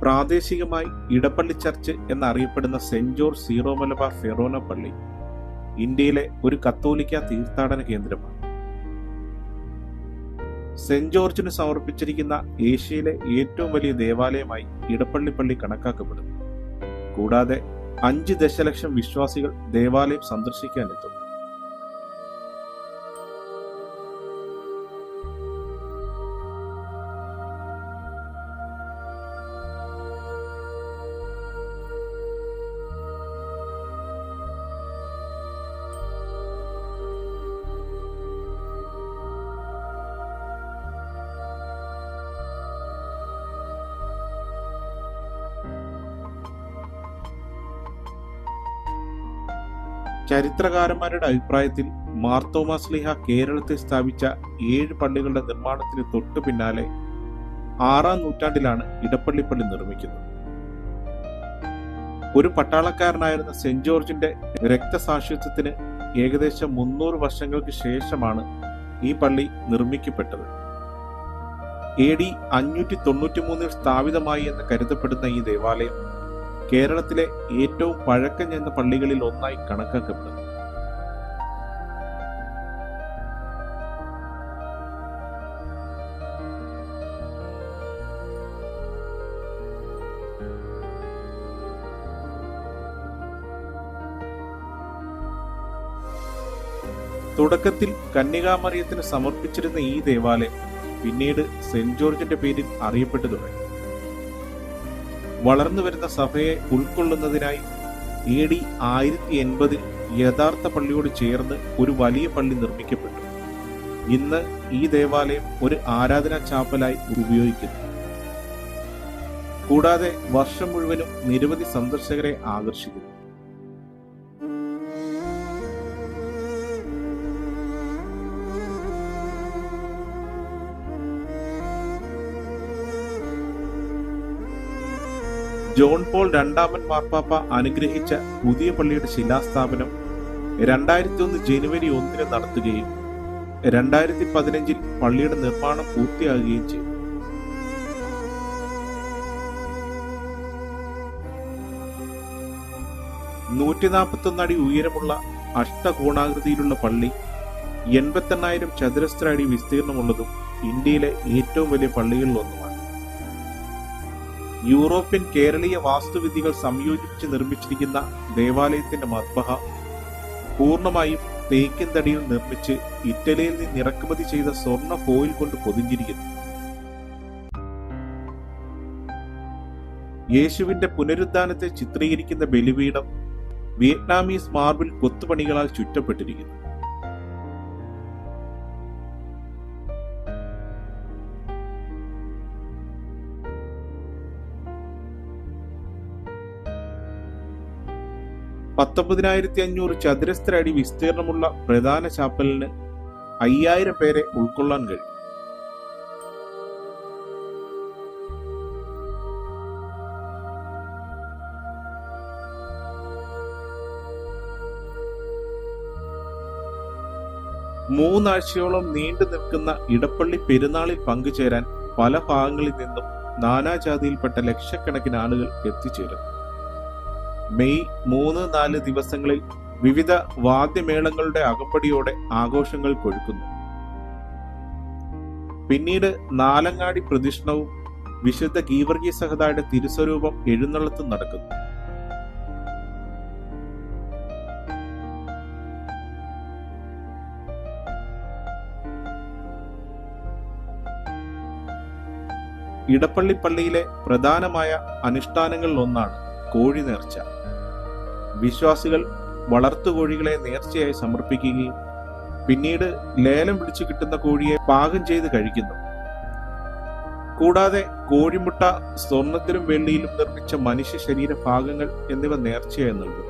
പ്രാദേശികമായി ഇടപ്പള്ളി ചർച്ച് എന്നറിയപ്പെടുന്ന saint George zero Malabar Forane പള്ളി ഇന്ത്യയിലെ ഒരു കത്തോലിക്ക തീർത്ഥാടന കേന്ദ്രമാണ്. സെന്റ് ജോർജിന് സമർപ്പിച്ചിരിക്കുന്ന ഏഷ്യയിലെ ഏറ്റവും വലിയ ദേവാലയമായി ഇടപ്പള്ളി പള്ളി കണക്കാക്കപ്പെടുന്നു. കൂടാതെ 5 ദശലക്ഷം വിശ്വാസികൾ ദേവാലയം സന്ദർശിക്കാനെത്തും. ചരിത്രകാരന്മാരുടെ അഭിപ്രായത്തിൽ മാർത്തോമാ ശ്ലീഹ കേരളത്തിൽ സ്ഥാപിച്ച 7 പള്ളികളുടെ നിർമ്മാണത്തിന് തൊട്ടു പിന്നാലെ 6-ാം നൂറ്റാണ്ടിലാണ് ഇടപ്പള്ളി പള്ളി നിർമ്മിക്കുന്നത്. ഒരു പട്ടാളക്കാരനായിരുന്ന സെന്റ് ജോർജിന്റെ രക്തസാക്ഷിത്വത്തിന് ഏകദേശം 300 വർഷങ്ങൾക്ക് ശേഷമാണ് ഈ പള്ളി നിർമ്മിക്കപ്പെട്ടത്. AD 593 സ്ഥാപിതമായി എന്ന് കരുതപ്പെടുന്ന ഈ ദേവാലയം കേരളത്തിലെ ഏറ്റവും പഴക്കം ചെന്ന പള്ളികളിൽ ഒന്നായി കണക്കാക്കപ്പെടുന്നു. തുടക്കത്തിൽ കന്യകാമറിയത്തിന് സമർപ്പിച്ചിരുന്ന ഈ ദേവാലയം പിന്നീട് സെന്റ് ജോർജിന്റെ പേരിൽ അറിയപ്പെട്ടു തുടങ്ങി. വളർന്നു വരുന്ന സഭയെ ഉൾക്കൊള്ളുന്നതിനായി AD 1080 യഥാർത്ഥ പള്ളിയോട് ചേർന്ന് ഒരു വലിയ പള്ളി നിർമ്മിക്കപ്പെട്ടു. ഇന്ന് ഈ ദേവാലയം ഒരു ആരാധനാ ചാപ്പലായി ഉപയോഗിക്കുന്നു. കൂടാതെ വർഷം മുഴുവനും നിരവധി സന്ദർശകരെ ആകർഷിക്കുന്നു. ജോൺ പോൾ രണ്ടാമൻ മാർപ്പാപ്പ അനുഗ്രഹിച്ച പുതിയ പള്ളിയുടെ ശിലാസ്ഥാപനം 2001 ജനുവരി 1 നടത്തുകയും 2015 പള്ളിയുടെ നിർമ്മാണം പൂർത്തിയാകുകയും ചെയ്തു. അടി ഉയരമുള്ള അഷ്ടകോണാകൃതിയിലുള്ള പള്ളി 88,000 ചതുരശ്ര അടി വിസ്തീർണമുള്ളതും ഇന്ത്യയിലെ ഏറ്റവും വലിയ പള്ളികളിൽ ഒന്നുമാണ്. യൂറോപ്യൻ കേരളീയ വാസ്തുവിദ്യകൾ സംയോജിപ്പിച്ച് നിർമ്മിച്ചിരിക്കുന്ന ദേവാലയത്തിന്റെ മദ്ബഹ പൂർണ്ണമായും തേക്കിൻ തടിയിൽ നിർമ്മിച്ച് ഇറ്റലിയിൽ നിന്ന് ഇറക്കുമതി ചെയ്ത സ്വർണ്ണ ഫോയിൽ കൊണ്ട് പൊതിഞ്ഞിരിക്കുന്നു. യേശുവിന്റെ പുനരുദ്ധാനത്തെ ചിത്രീകരിക്കുന്ന ബലിപീഠം വിയറ്റ്നാമീസ് മാർബിൾ കൊത്തുപണികളാൽ ചുറ്റപ്പെട്ടിരിക്കുന്നു. $19,500 ചതുരശ്ര അടി വിസ്തീർണമുള്ള പ്രധാന ചാപ്പലിന് 5000 പേരെ ഉൾക്കൊള്ളാൻ കഴിയും. മൂന്നാഴ്ചയോളം നീണ്ടു നിൽക്കുന്ന ഇടപ്പള്ളി പെരുന്നാളിൽ പങ്കുചേരാൻ പല ഭാഗങ്ങളിൽ നിന്നും നാനാജാതിയിൽപ്പെട്ട ലക്ഷക്കണക്കിന് ആളുകൾ എത്തിച്ചേരും. മെയ് 3-4 ദിവസങ്ങളിൽ വിവിധ വാദ്യമേളങ്ങളുടെ അകമ്പടിയോടെ ആഘോഷങ്ങൾ കൊഴുക്കുന്നു. പിന്നീട് നാലങ്ങാടി പ്രദക്ഷിണവും വിശുദ്ധ ഗീവർഗീസ് സഹദായുടെ തിരുസ്വരൂപം എഴുന്നള്ളത്തും നടക്കുന്നു. ഇടപ്പള്ളി പള്ളിയിലെ പ്രധാനമായ അനുഷ്ഠാനങ്ങളിൽ ഒന്നാണ് കോഴി നേർച്ച. വിശ്വാസികൾ വളർത്തുകോഴികളെ നേർച്ചയായി സമർപ്പിക്കുകയും പിന്നീട് ലേലം വിളിച്ചു കിട്ടുന്ന കോഴിയെ പാകം ചെയ്ത് കഴിക്കുന്നു. കൂടാതെ കോഴിമുട്ട, സ്വർണത്തിലും വെള്ളിയിലും നിർമ്മിച്ച മനുഷ്യ ശരീര ഭാഗങ്ങൾ എന്നിവ നേർച്ചയായി നൽകും.